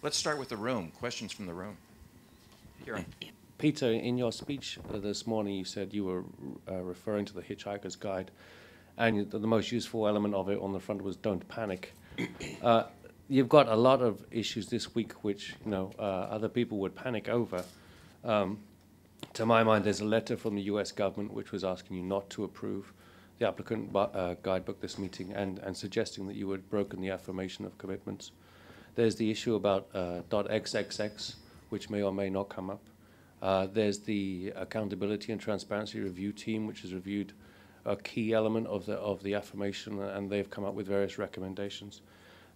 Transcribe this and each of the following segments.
Let's start with the room. Questions from the room. Kieran. Peter, in your speech this morning, you said you were referring to the Hitchhiker's Guide, and the most useful element of it on the front was "Don't panic." You've got a lot of issues this week which other people would panic over. To my mind, there's a letter from the U.S. government which was asking you not to approve the applicant guidebook this meeting and suggesting that you had broken the affirmation of commitments. There's the issue about .xxx, which may or may not come up. There's the Accountability and Transparency Review Team, which has reviewed a key element of the affirmation, and they've come up with various recommendations.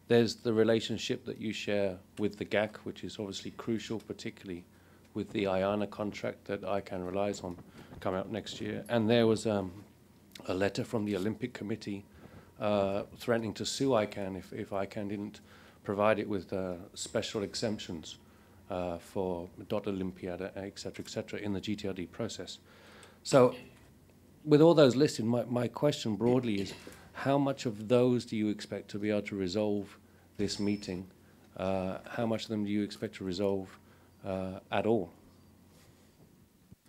There's the relationship that you share with the GAC, which is obviously crucial, particularly with the IANA contract that ICANN relies on coming up next year. And there was a letter from the Olympic Committee threatening to sue ICANN if ICANN didn't provide it with special exemptions for .Olympiad, et cetera, in the GTLD process. So with all those listed, my question broadly is, how much of those do you expect to be able to resolve this meeting? How much of them do you expect to resolve at all?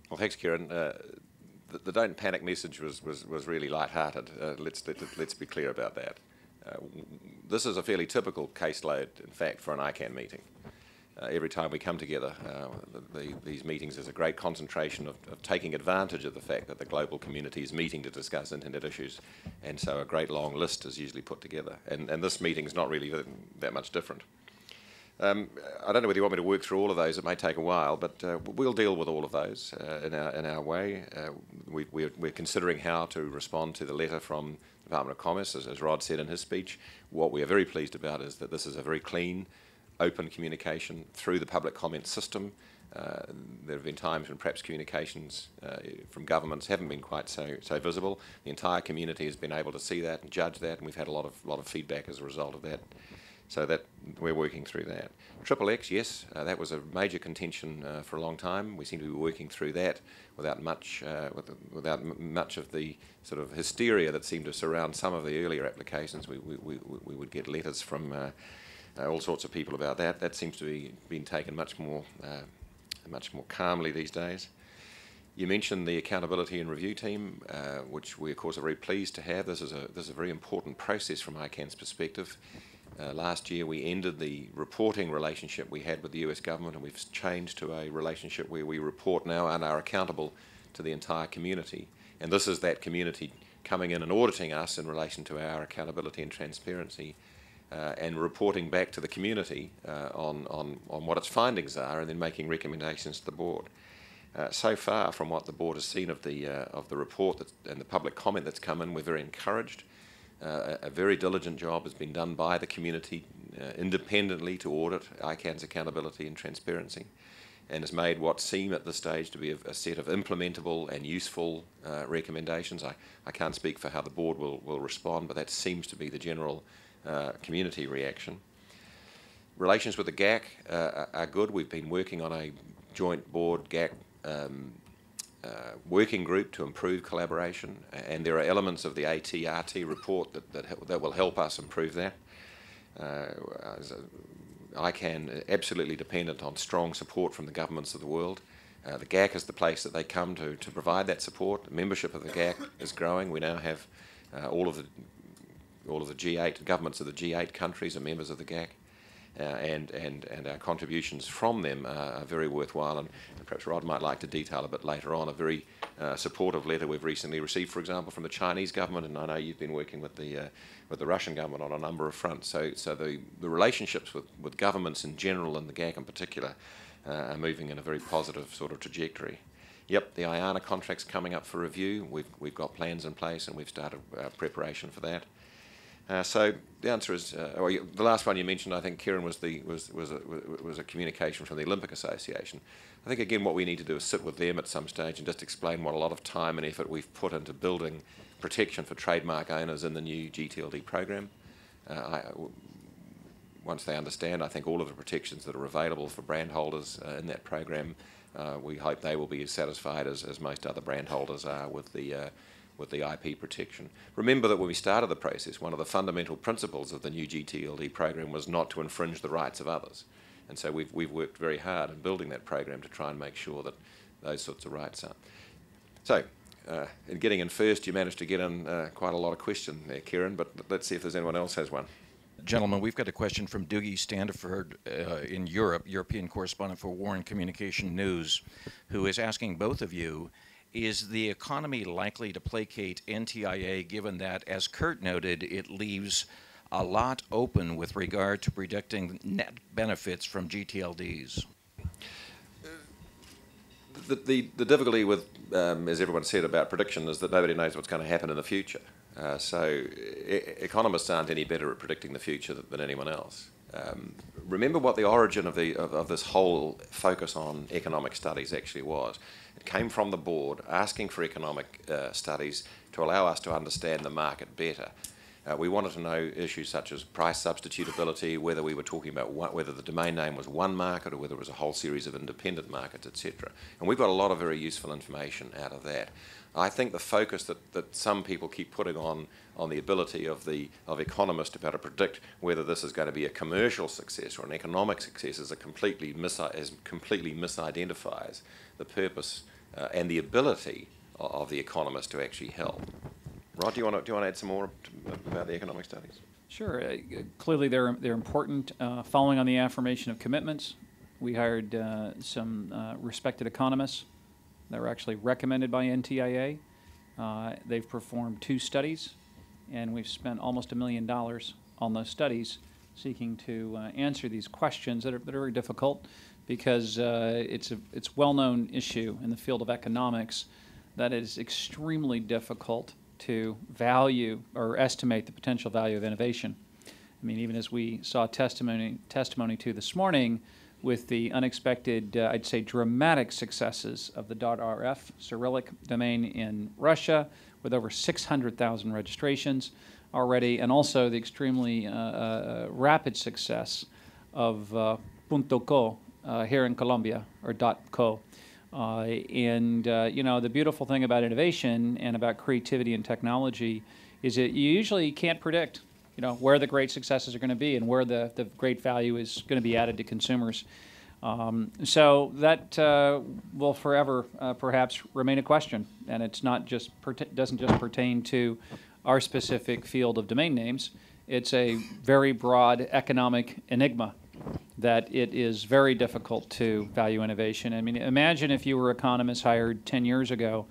Well, thanks, Kieran. The don't panic message was really light-hearted. Let's be clear about that. This is a fairly typical caseload, in fact, for an ICANN meeting. Every time we come together, these meetings, there's a great concentration of taking advantage of the fact that the global community is meeting to discuss internet issues, and so a great long list is usually put together. And this meeting is not really that much different. I don't know whether you want me to work through all of those. It may take a while, but we'll deal with all of those in our way. We're considering how to respond to the letter from the Department of Commerce, as Rod said in his speech. What we are very pleased about is that this is a very clean, open communication through the public comment system. There have been times when perhaps communications from governments haven't been quite so visible. The entire community has been able to see that and judge that, and we've had a lot of feedback as a result of that. So that we're working through that. XXX, yes, that was a major contention for a long time. We seem to be working through that without much of the sort of hysteria that seemed to surround some of the earlier applications. We would get letters from all sorts of people about that. That seems to be being taken much more calmly these days. You mentioned the Accountability and Review Team, which we of course are very pleased to have. This is a very important process from ICANN's perspective. Last year we ended the reporting relationship we had with the US government, and we've changed to a relationship where we report now and are accountable to the entire community. And this is that community coming in and auditing us in relation to our accountability and transparency, and reporting back to the community on what its findings are, and then making recommendations to the board. So far, from what the board has seen of the report and the public comment that's come in, we're very encouraged. A very diligent job has been done by the community independently to audit ICANN's accountability and transparency, and has made what seem at this stage to be a set of implementable and useful recommendations. I can't speak for how the board will respond, but that seems to be the general community reaction. Relations with the GAC are good. We've been working on a joint board GAC working group to improve collaboration, and there are elements of the ATRT report that will help us improve that. ICANN absolutely dependent on strong support from the governments of the world. The GAC is the place that they come to provide that support. The membership of the GAC is growing. We now have all of the G8 governments of the G8 countries are members of the GAC. And our contributions from them are very worthwhile, and perhaps Rod might like to detail a bit later on a very supportive letter we've recently received, for example, from the Chinese government, and I know you've been working with the Russian government on a number of fronts. So the relationships with governments in general and the GAC in particular are moving in a very positive sort of trajectory. Yep, the IANA contract's coming up for review. We've got plans in place, and we've started preparation for that. So the answer is, the last one you mentioned, I think, Kieran, was a communication from the Olympic Association. I think, again, what we need to do is sit with them at some stage and just explain what a lot of time and effort we've put into building protection for trademark owners in the new GTLD program. Once they understand, I think, all of the protections that are available for brand holders in that program, we hope they will be as satisfied as most other brand holders are with the IP protection. Remember that when we started the process, one of the fundamental principles of the new GTLD program was not to infringe the rights of others. And so we've worked very hard in building that program to try and make sure that those sorts of rights are. So, in getting in first, you managed to get in quite a lot of questions there, Kieran, but let's see if there's anyone else has one. Gentlemen, we've got a question from Doogie Standiford in Europe, European correspondent for War and Communication News, who is asking both of you, is the economy likely to placate NTIA given that, as Kurt noted, it leaves a lot open with regard to predicting net benefits from GTLDs? The difficulty with, as everyone said about prediction, is that nobody knows what's going to happen in the future. So economists aren't any better at predicting the future than anyone else. Remember what the origin of this whole focus on economic studies actually was. It came from the board asking for economic studies to allow us to understand the market better. We wanted to know issues such as price substitutability, whether we were talking about whether the domain name was one market or whether it was a whole series of independent markets, etc. And we've got a lot of very useful information out of that. I think the focus that some people keep putting on the ability of economists to be able to predict whether this is going to be a commercial success or an economic success is completely misidentifies the purpose and the ability of the economist to actually help. Rod, do you want to add some more about the economic studies? Sure. Clearly, they're important. Following on the affirmation of commitments, we hired some respected economists that were actually recommended by NTIA. They've performed 2 studies, and we've spent almost $1 million on those studies, seeking to answer these questions that are very difficult, because it's a well-known issue in the field of economics that it is extremely difficult to value or estimate the potential value of innovation. I mean, even as we saw testimony to this morning with the unexpected, I'd say, dramatic successes of the .rf Cyrillic domain in Russia, with over 600,000 registrations already, and also the extremely rapid success of .co here in Colombia, or .co. You know, the beautiful thing about innovation and about creativity and technology is that you usually can't predict, you know, where the great successes are going to be and where the great value is going to be added to consumers. So that will forever perhaps remain a question, and it's not just doesn't just pertain to our specific field of domain names. It's a very broad economic enigma that it is very difficult to value innovation. I mean, imagine if you were economists hired 10 years ago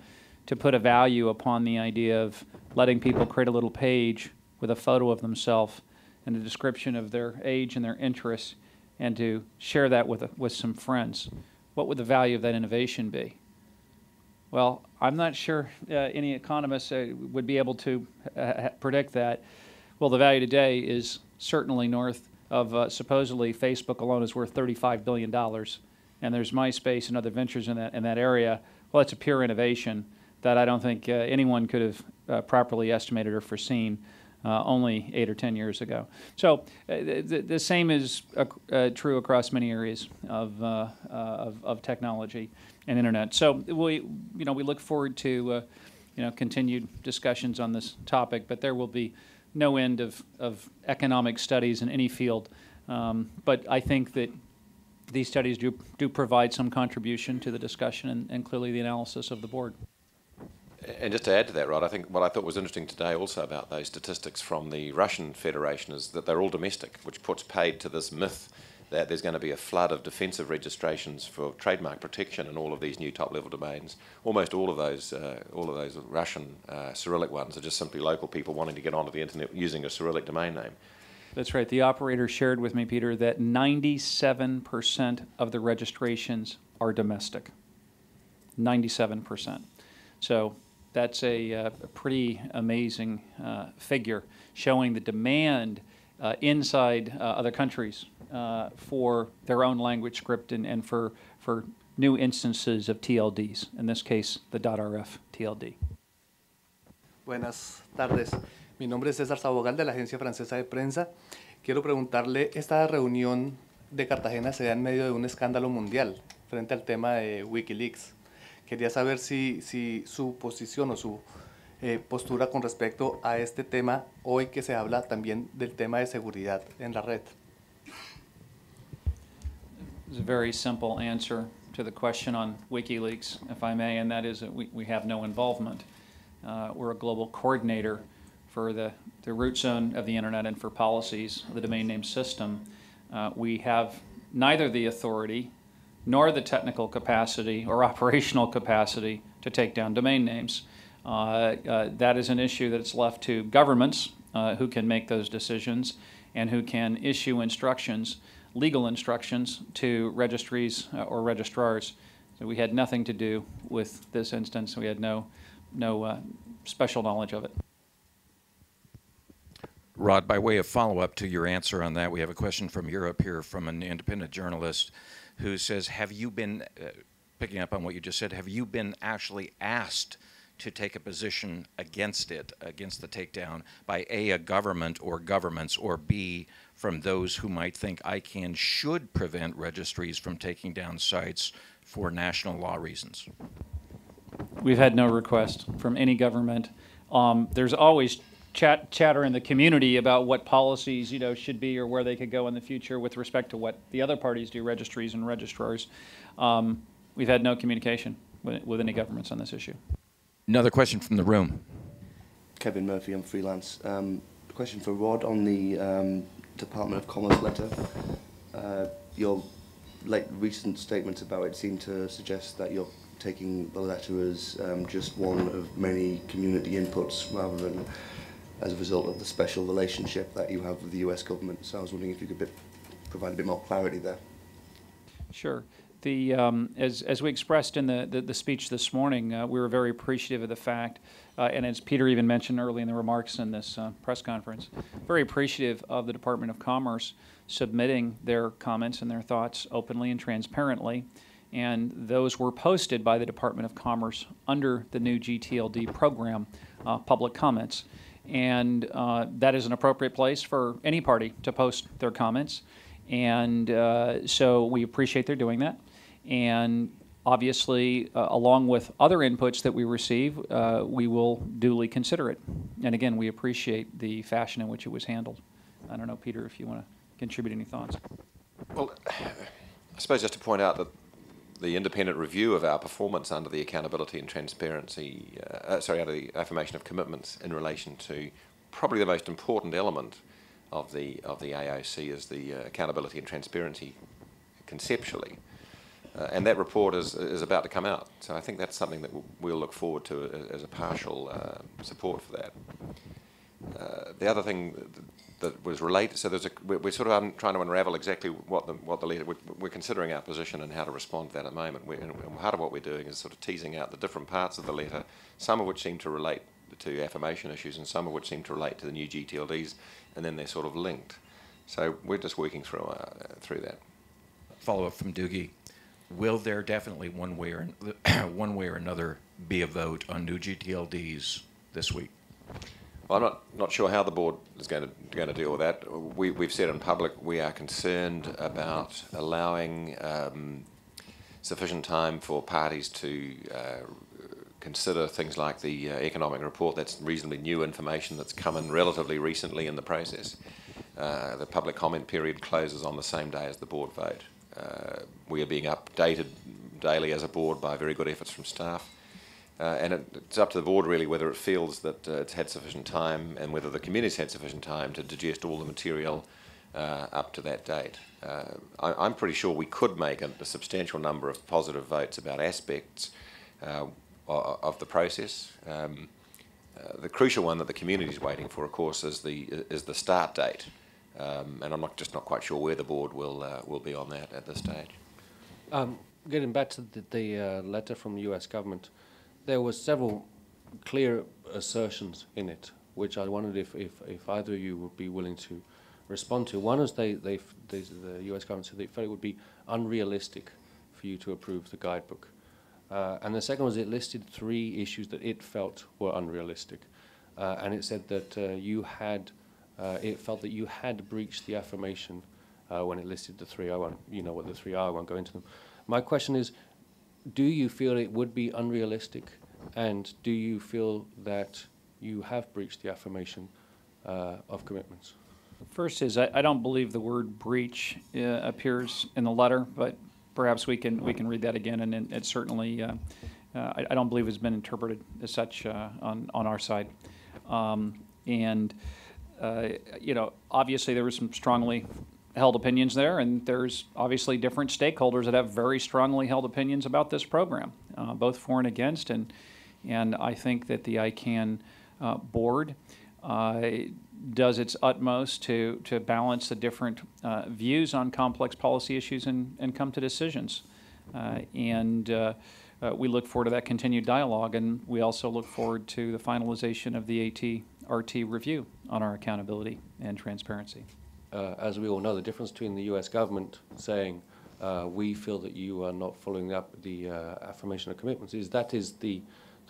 to put a value upon the idea of letting people create a little page with a photo of themselves and a description of their age and their interests, and to share that with some friends. What would the value of that innovation be? Well, I'm not sure any economist would be able to predict that. Well, the value today is certainly north of supposedly Facebook alone is worth $35 billion, and there's MySpace and other ventures in that area. Well, it's a pure innovation that I don't think anyone could have properly estimated or foreseen only 8 or 10 years ago. So the same is true across many areas of technology and internet. So we look forward to continued discussions on this topic, but there will be no end of economic studies in any field. But I think that these studies do provide some contribution to the discussion and clearly the analysis of the board. And just to add to that, Rod, I think what I thought was interesting today also about those statistics from the Russian Federation is that they're all domestic, which puts paid to this myth that there's going to be a flood of defensive registrations for trademark protection in all of these new top-level domains. Almost all of those Russian Cyrillic ones are just simply local people wanting to get onto the internet using a Cyrillic domain name. That's right. The operator shared with me, Peter, that 97% of the registrations are domestic. 97%. So that's a pretty amazing figure, showing the demand inside other countries for their own language script and for new instances of TLDs, in this case, the .rf TLD. Buenas tardes. Mi nombre es César Sabogal de la Agencia Francesa de Prensa. Quiero preguntarle, esta reunión de Cartagena se da en medio de un escándalo mundial frente al tema de Wikileaks. Quería saber si su posición o su postura con respecto a este tema, hoy que se habla también del tema de seguridad en la red. There's a very simple answer to the question on WikiLeaks, if I may, and that is that we have no involvement. We're a global coordinator for the root zone of the internet and for policies of the domain name system. We have neither the authority nor the technical capacity or operational capacity to take down domain names. That is an issue that's left to governments who can make those decisions and who can issue instructions, legal instructions, to registries or registrars. So we had nothing to do with this instance. We had no special knowledge of it. Rod, by way of follow-up to your answer on that, we have a question from Europe here from an independent journalist who says, have you been, picking up on what you just said, have you been actually asked to take a position against it, against the takedown, by A, government or governments, or B, from those who might think ICANN should prevent registries from taking down sites for national law reasons? We've had no request from any government. There's always chatter in the community about what policies, should be or where they could go in the future with respect to what the other parties do, registries and registrars. We've had no communication with any governments on this issue. Another question from the room. Kevin Murphy, I'm freelance. Question for Rod on the Department of Commerce letter. Your recent statements about it seem to suggest that you're taking the letter as just one of many community inputs rather than as a result of the special relationship that you have with the US government. So I was wondering if you could provide a bit more clarity there. Sure. As we expressed in the speech this morning, we were very appreciative of the fact, and as Peter even mentioned early in the remarks in this press conference, very appreciative of the Department of Commerce submitting their comments and their thoughts openly and transparently. And those were posted by the Department of Commerce under the new GTLD program, public comments. And that is an appropriate place for any party to post their comments. And so we appreciate their doing that. And obviously, along with other inputs that we receive, we will duly consider it. And again, we appreciate the fashion in which it was handled. I don't know, Peter, if you want to contribute any thoughts. Well, I suppose just to point out that the independent review of our performance under the accountability and transparency, under the affirmation of commitments in relation to probably the most important element of the AOC is the accountability and transparency conceptually. And that report is about to come out. So I think that's something that we'll look forward to as a partial support for that. The other thing that was related, so we're sort of trying to unravel exactly what the letter, we're considering our position and how to respond to that at the moment. And part of what we're doing is sort of teasing out the different parts of the letter, some of which seem to relate to affirmation issues and some of which seem to relate to the new GTLDs, and then they're sort of linked. So we're just working through that. Follow-up from Doogie. Will there definitely one way or another be a vote on new GTLDs this week? Well, I'm not sure how the board is going to deal with that. We've said in public we are concerned about allowing sufficient time for parties to consider things like the economic report. That's reasonably new information that's come in relatively recently in the process. The public comment period closes on the same day as the board vote. We are being updated daily as a board by very good efforts from staff. And it's up to the board really whether it feels that it's had sufficient time and whether the community's had sufficient time to digest all the material up to that date. I'm pretty sure we could make a substantial number of positive votes about aspects of the process. The crucial one that the community is waiting for, of course, is the start date. And I'm not quite sure where the board will be on that at this stage. Getting back to the letter from the U.S. government, there were several clear assertions in it, which I wondered if either of you would be willing to respond to. One is the U.S. government said they felt it would be unrealistic for you to approve the guidebook. And the second was it listed 3 issues that it felt were unrealistic. And it said that it felt that you had breached the affirmation when it listed the 3. You know what the 3 are, I won't go into them. My question is, do you feel it would be unrealistic, and do you feel that you have breached the affirmation of commitments? First is I don't believe the word breach appears in the letter, but perhaps we can read that again, and it certainly I don't believe it's been interpreted as such on our side. You know, obviously there were some strongly held opinions there, and there's obviously different stakeholders that have very strongly held opinions about this program, both for and against, and I think that the ICANN board does its utmost to balance the different views on complex policy issues and come to decisions. We look forward to that continued dialogue, and we also look forward to the finalization of the AT-RT review on our accountability and transparency. As we all know, the difference between the U.S. government saying we feel that you are not following up the affirmation of commitments is the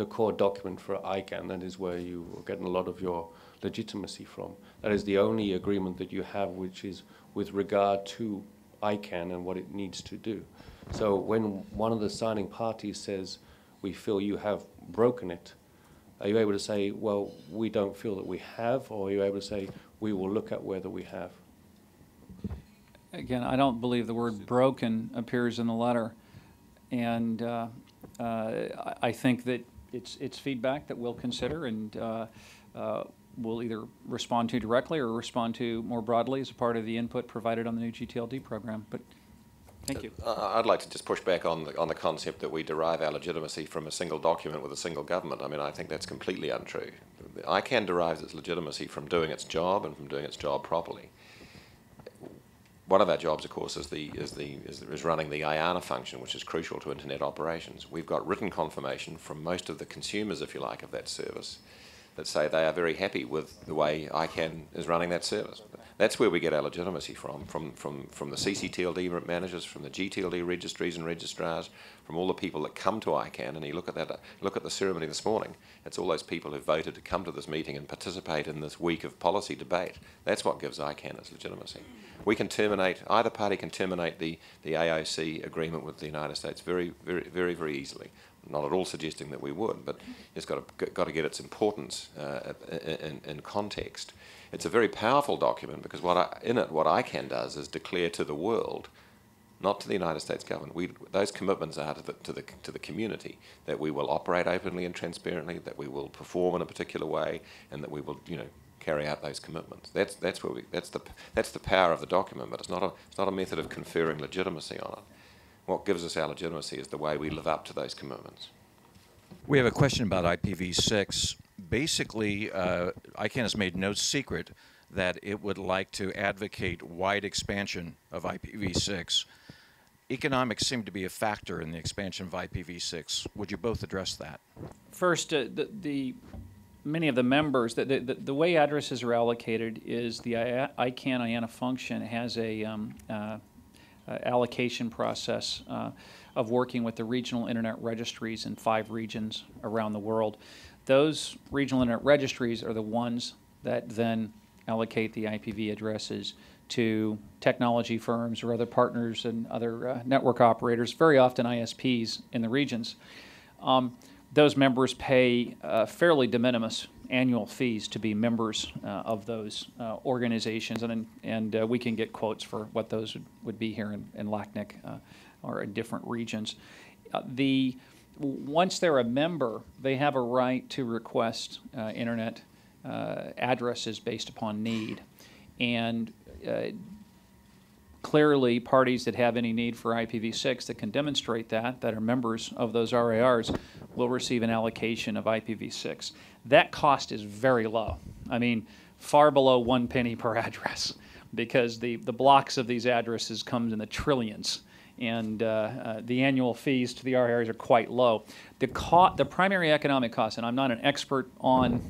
core document for ICANN. That is where you are getting a lot of your legitimacy from. That is the only agreement that you have which is with regard to ICANN and what it needs to do. So when one of the signing parties says, we feel you have broken it, are you able to say, well, we don't feel that we have, or are you able to say, we will look at whether we have? Again, I don't believe the word broken appears in the letter, and I think that it's feedback that we'll consider, and we'll either respond to directly or respond to more broadly as a part of the input provided on the new GTLD program. But thank you. I'd like to just push back on the concept that we derive our legitimacy from a single document with a single government. I mean, I think that's completely untrue. ICANN derives its legitimacy from doing its job and from doing its job properly. One of our jobs, of course, is running the IANA function, which is crucial to internet operations. We've got written confirmation from most of the consumers, if you like, of that service that say they are very happy with the way ICANN is running that service. That's where we get our legitimacy from the CCTLD managers, from the GTLD registries and registrars, from all the people that come to ICANN. And you look at the ceremony this morning, it's all those people who voted to come to this meeting and participate in this week of policy debate. That's what gives ICANN its legitimacy. We can terminate, either party can terminate the AOC agreement with the United States very, very, very, very easily. Not at all suggesting that we would, but it's got to get its importance in context. It's a very powerful document because what ICANN does is declare to the world, not to the United States government. Those commitments are to the community, that we will operate openly and transparently, that we will perform in a particular way, and that we will, carry out those commitments. That's the power of the document, but it's not a method of conferring legitimacy on it. What gives us our legitimacy is the way we live up to those commitments. We have a question about IPv6. Basically, ICANN has made no secret that it would like to advocate wide expansion of IPv6. Economics seem to be a factor in the expansion of IPv6. Would you both address that? First, many of the members, the way addresses are allocated is the ICANN IANA function has a allocation process of working with the regional internet registries in 5 regions around the world. Those regional internet registries are the ones that then allocate the IPv addresses to technology firms or other partners and other network operators, very often ISPs in the regions. Those members pay fairly de minimis annual fees to be members of those organizations, and we can get quotes for what those would be here in LACNIC or in different regions. Once they're a member, they have a right to request internet addresses based upon need, and clearly parties that have any need for IPv6 that can demonstrate that are members of those RARs will receive an allocation of IPv6. That cost is very low. I mean, far below 1 penny per address, because the blocks of these addresses comes in the trillions, and the annual fees to the RARs are quite low. The primary economic cost, and I'm not an expert on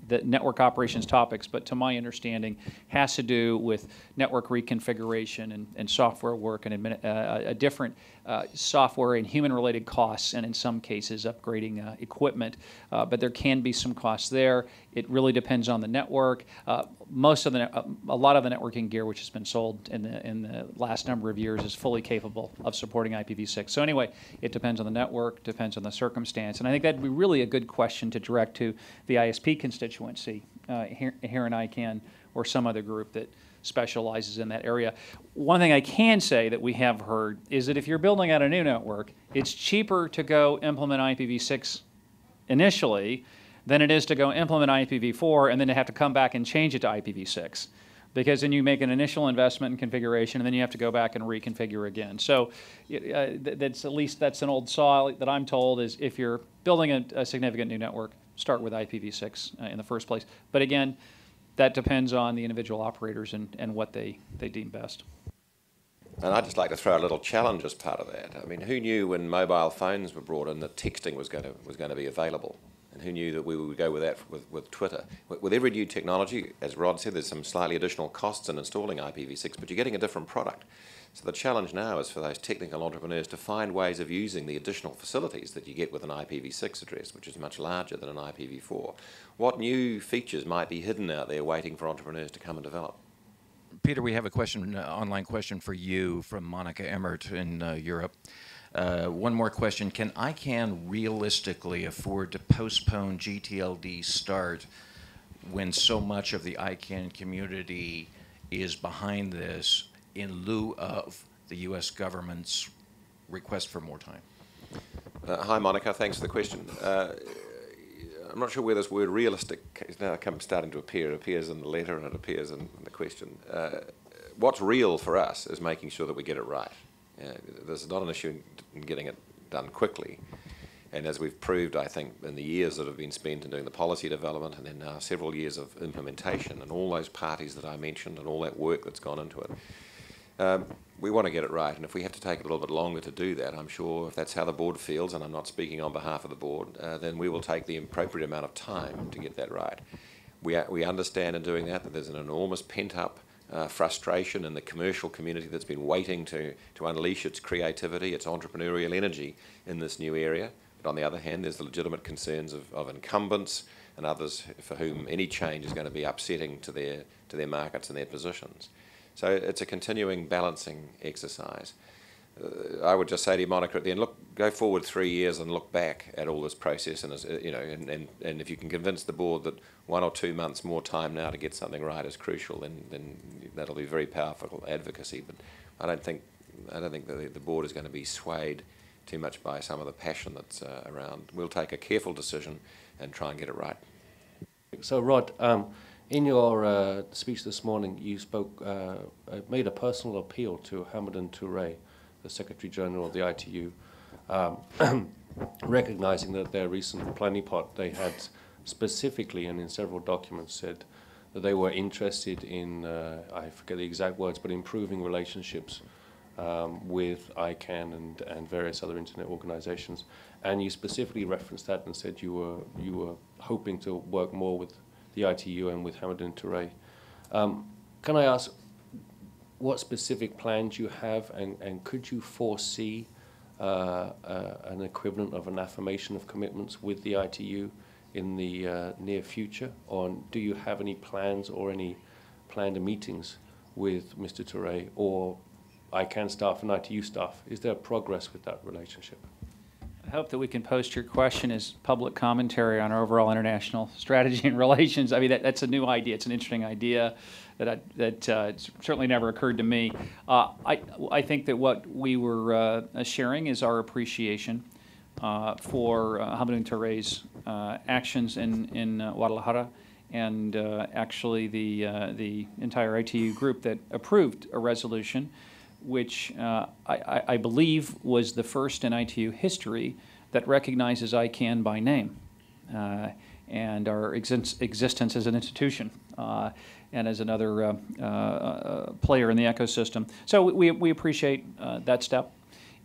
the network operations topics, but to my understanding, has to do with network reconfiguration and software work and different software and human-related costs, and in some cases upgrading equipment. But there can be some costs there. It really depends on the network. A lot of the networking gear which has been sold in the last number of years is fully capable of supporting IPv6. So anyway, it depends on the network, depends on the circumstance, and I think that'd be really a good question to direct to the ISP constituency here in ICANN or some other group specializes in that area. One thing I can say that we have heard is that if you're building out a new network, it's cheaper to go implement IPv6 initially than it is to go implement IPv4 and then to have to come back and change it to IPv6. Because then you make an initial investment in configuration, and then you have to go back and reconfigure again. So that's at least that's an old saw that I'm told is if you're building a significant new network, start with IPv6 in the first place. But again, that depends on the individual operators and what they deem best. And I'd just like to throw a little challenge as part of that. I mean, who knew when mobile phones were brought in that texting was going to be available? And who knew that we would go with that with Twitter? With every new technology, as Rod said, there's some slightly additional costs in installing IPv6, but you're getting a different product. So the challenge now is for those technical entrepreneurs to find ways of using the additional facilities that you get with an IPv6 address, which is much larger than an IPv4. What new features might be hidden out there waiting for entrepreneurs to come and develop? Peter, we have a question, online question for you from Monica Emmert in Europe. One more question. Can ICANN realistically afford to postpone GTLD start when so much of the ICANN community is behind this in lieu of the U.S. government's request for more time? Hi, Monica. Thanks for the question. I'm not sure where this word realistic is now starting to appear. It appears in the letter and it appears in the question. What's real for us is making sure that we get it right. This is not an issue in getting it done quickly. And as we've proved, I think, in the years that have been spent in doing the policy development and then now several years of implementation and all those parties that I mentioned and all that work that's gone into it, we want to get it right. And if we have to take a little bit longer to do that, I'm sure if that's how the board feels, and I'm not speaking on behalf of the board, then we will take the appropriate amount of time to get that right. We understand in doing that there's an enormous pent-up frustration in the commercial community that's been waiting to unleash its creativity, its entrepreneurial energy in this new area. But on the other hand, there's the legitimate concerns of incumbents and others for whom any change is going to be upsetting to their markets and their positions. So it's a continuing balancing exercise. I would just say to you, Monica, at the end, go forward 3 years and look back at all this process, and and if you can convince the board that 1 or 2 months more time now to get something right is crucial, then that'll be very powerful advocacy. But I don't think that the board is going to be swayed too much by some of the passion that's around. We'll take a careful decision and try and get it right. So, Rod, in your speech this morning, you made a personal appeal to Hamilton Touré, the Secretary General of the ITU, recognizing that their recent planning pot, they had specifically and in several documents said that they were interested in, I forget the exact words, but improving relationships with ICANN and various other internet organizations. And you specifically referenced that and said you were hoping to work more with the ITU and with Hamilton Touré. Can I ask what specific plans you have, and could you foresee an equivalent of an affirmation of commitments with the ITU in the near future? Or do you have any plans or any planned meetings with Mr. Touré or ICANN staff and ITU staff? Is there progress with that relationship? I hope that we can post your question as public commentary on our overall international strategy and relations. I mean, that's a new idea. It's an interesting idea that certainly never occurred to me. I think that what we were sharing is our appreciation for Hamilton Touré's actions in Guadalajara, and actually the entire ITU group that approved a resolution which I believe was the first in ITU history that recognizes ICANN by name and our existence as an institution and as another player in the ecosystem. So we appreciate that step.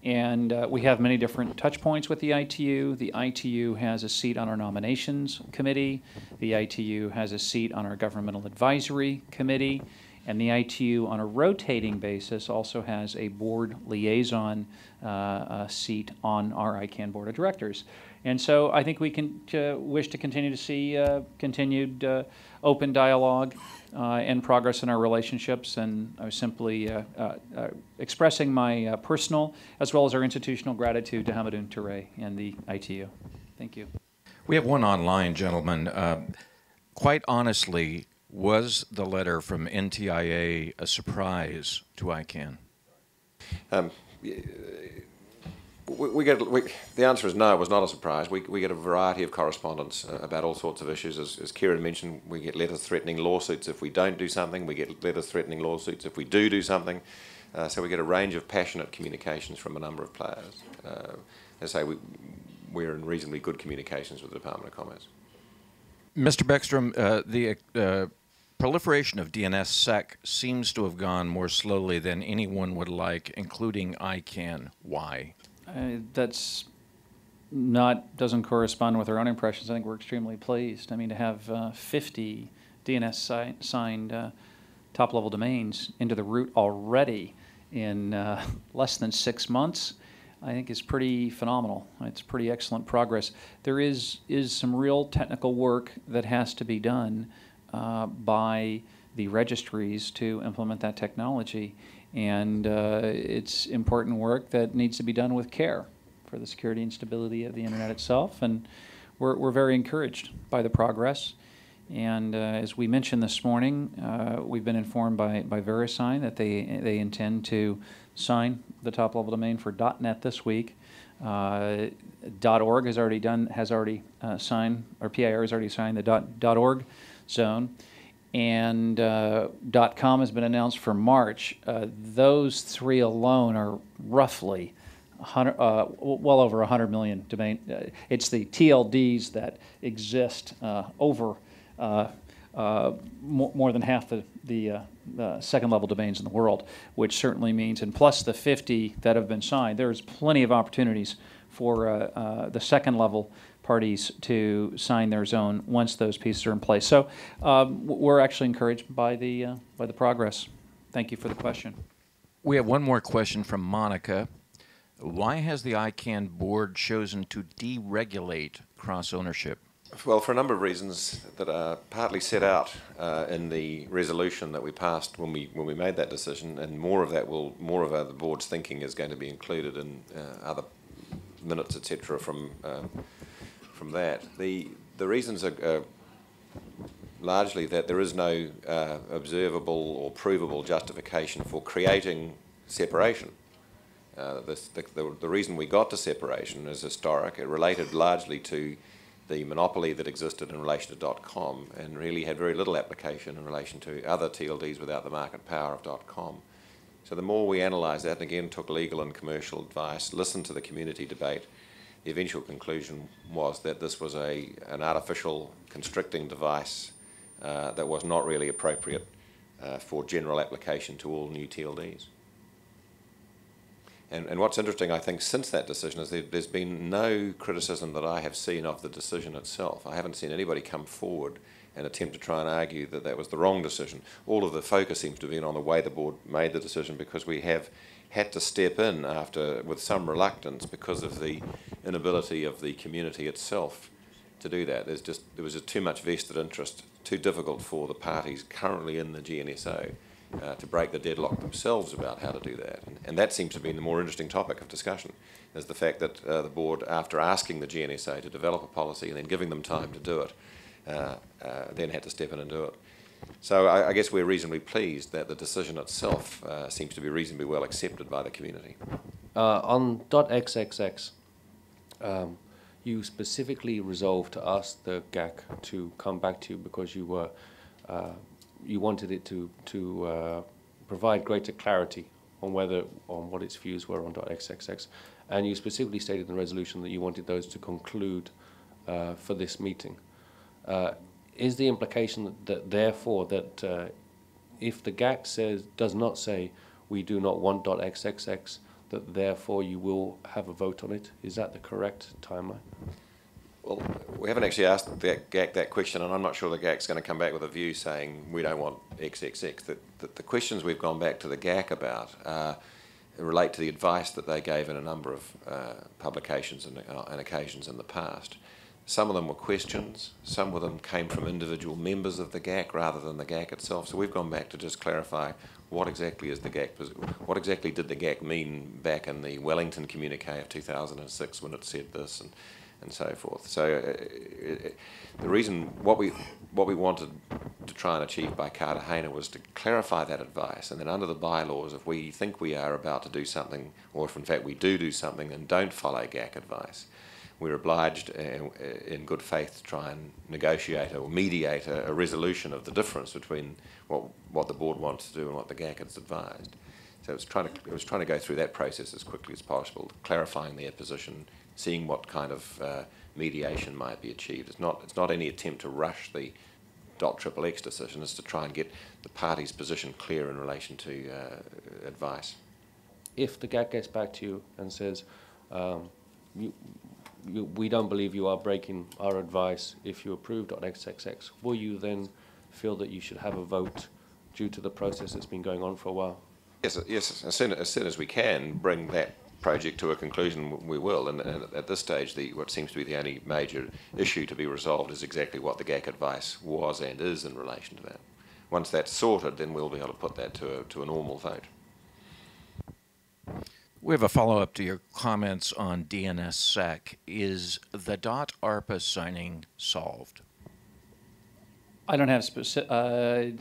And we have many different touch points with the ITU. The ITU has a seat on our nominations committee. The ITU has a seat on our governmental advisory committee. And the ITU, on a rotating basis, also has a board liaison seat on our ICANN board of directors. And so I think we can wish to continue to see continued open dialogue and progress in our relationships. And I was simply expressing my personal as well as our institutional gratitude to Hamilton Touré and the ITU. Thank you. We have one online, gentlemen. Quite honestly, Was the letter from NTIA a surprise to ICANN? The answer is no, it was not a surprise. We get a variety of correspondence about all sorts of issues. As Kieran mentioned, we get letters threatening lawsuits if we don't do something. We get letters threatening lawsuits if we do something. So we get a range of passionate communications from a number of players. As I say, we're in reasonably good communications with the Department of Commerce. Mr. Beckstrom, the proliferation of DNSSEC seems to have gone more slowly than anyone would like, including ICANN. Why? That's doesn't correspond with our own impressions. I think we're extremely pleased. I mean, to have 50 DNS signed top-level domains into the root already in less than 6 months, I think is pretty phenomenal. It's pretty excellent progress. There is some real technical work that has to be done by the registries to implement that technology. And it's important work that needs to be done with care for the security and stability of the Internet itself. And we're very encouraged by the progress. And as we mentioned this morning, we've been informed by VeriSign that they intend to sign the top-level domain for .net this week. .org has already signed, or PIR has already signed the .org zone. And .com has been announced for March. Those three alone are roughly well over 100 million domain. It's the TLDs that exist over more than half the second-level domains in the world, which certainly means, and plus the 50 that have been signed, there's plenty of opportunities for the second-level parties to sign their zone once those pieces are in place. So we're actually encouraged by the progress. Thank you for the question. We have one more question from Monica. Why has the ICANN board chosen to deregulate cross-ownership? Well, for a number of reasons that are partly set out in the resolution that we passed when we made that decision, and more of the board's thinking is going to be included in other minutes, etc. from that. The reasons are largely that there is no observable or provable justification for creating separation. The reason we got to separation is historic. It related largely to the monopoly that existed in relation to .com and really had very little application in relation to other TLDs without the market power of .com. So the more we analysed that, and again took legal and commercial advice, listened to the community debate, the eventual conclusion was that this was an artificial constricting device that was not really appropriate for general application to all new TLDs. And what's interesting, I think, since that decision is there's been no criticism that I have seen of the decision itself. I haven't seen anybody come forward and attempt to try and argue that that was the wrong decision. All of the focus seems to have been on the way the board made the decision, because we have had to step in with some reluctance because of the inability of the community itself to do that. There was just too much vested interest, too difficult for the parties currently in the GNSO to break the deadlock themselves about how to do that. And that seems to be the more interesting topic of discussion, is the fact that the board, after asking the GNSA to develop a policy and then giving them time to do it, then had to step in and do it. So I guess we're reasonably pleased that the decision itself seems to be reasonably well accepted by the community. On .xxx, you specifically resolved to ask the GAC to come back to you because you were you wanted it to provide greater clarity on what its views were on .xxx, and you specifically stated in the resolution that you wanted those to conclude for this meeting. Is the implication that therefore that if the GAC does not say we do not want .xxx, that therefore you will have a vote on it? Is that the correct timeline? Well, we haven't actually asked the GAC that question, and I'm not sure the GAC's going to come back with a view saying we don't want XXX. The questions we've gone back to the GAC about relate to the advice that they gave in a number of publications and occasions in the past. Some of them were questions, some of them came from individual members of the GAC rather than the GAC itself. So we've gone back to just clarify what exactly did the GAC mean back in the Wellington communique of 2006 when it said this, and so forth. So the reason, what we wanted to try and achieve by Cartagena was to clarify that advice, and then under the bylaws, if we think we are about to do something, or if in fact we do something and don't follow GAC advice, we're obliged in good faith to try and negotiate or mediate a resolution of the difference between what the board wants to do and what the GAC has advised. So it was trying to go through that process as quickly as possible, clarifying their position, seeing what kind of mediation might be achieved. It's not any attempt to rush the .XXX decision. It's to try and get the parties' position clear in relation to advice. If the GAC gets back to you and says, we don't believe you are breaking our advice if you approve .XXX, will you then feel that you should have a vote due to the process that's been going on for a while? Yes. As soon as we can bring that project to a conclusion, we will. And at this stage, what seems to be the only major issue to be resolved is exactly what the GAC advice was and is in relation to that. Once that's sorted, then we'll be able to put that to a normal vote. We have a follow-up to your comments on DNSSEC. Is the .ARPA signing solved? I don't have specific. Our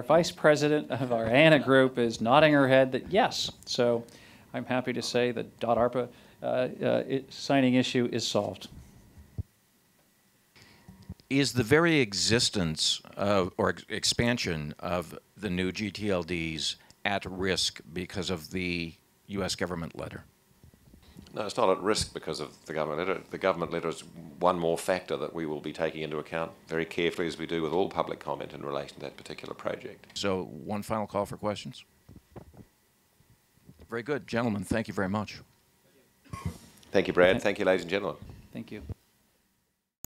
vice president of our ANA group is nodding her head that yes. So I'm happy to say that .ARPA signing issue is solved. Is the very existence of, or expansion of the new GTLDs at risk because of the U.S. government letter? No, it's not at risk because of the government letter. The government letter is one more factor that we will be taking into account very carefully, as we do with all public comment in relation to that particular project. So one final call for questions. Very good. Gentlemen, thank you very much. Thank you, Brad. Thank you, ladies and gentlemen. Thank you.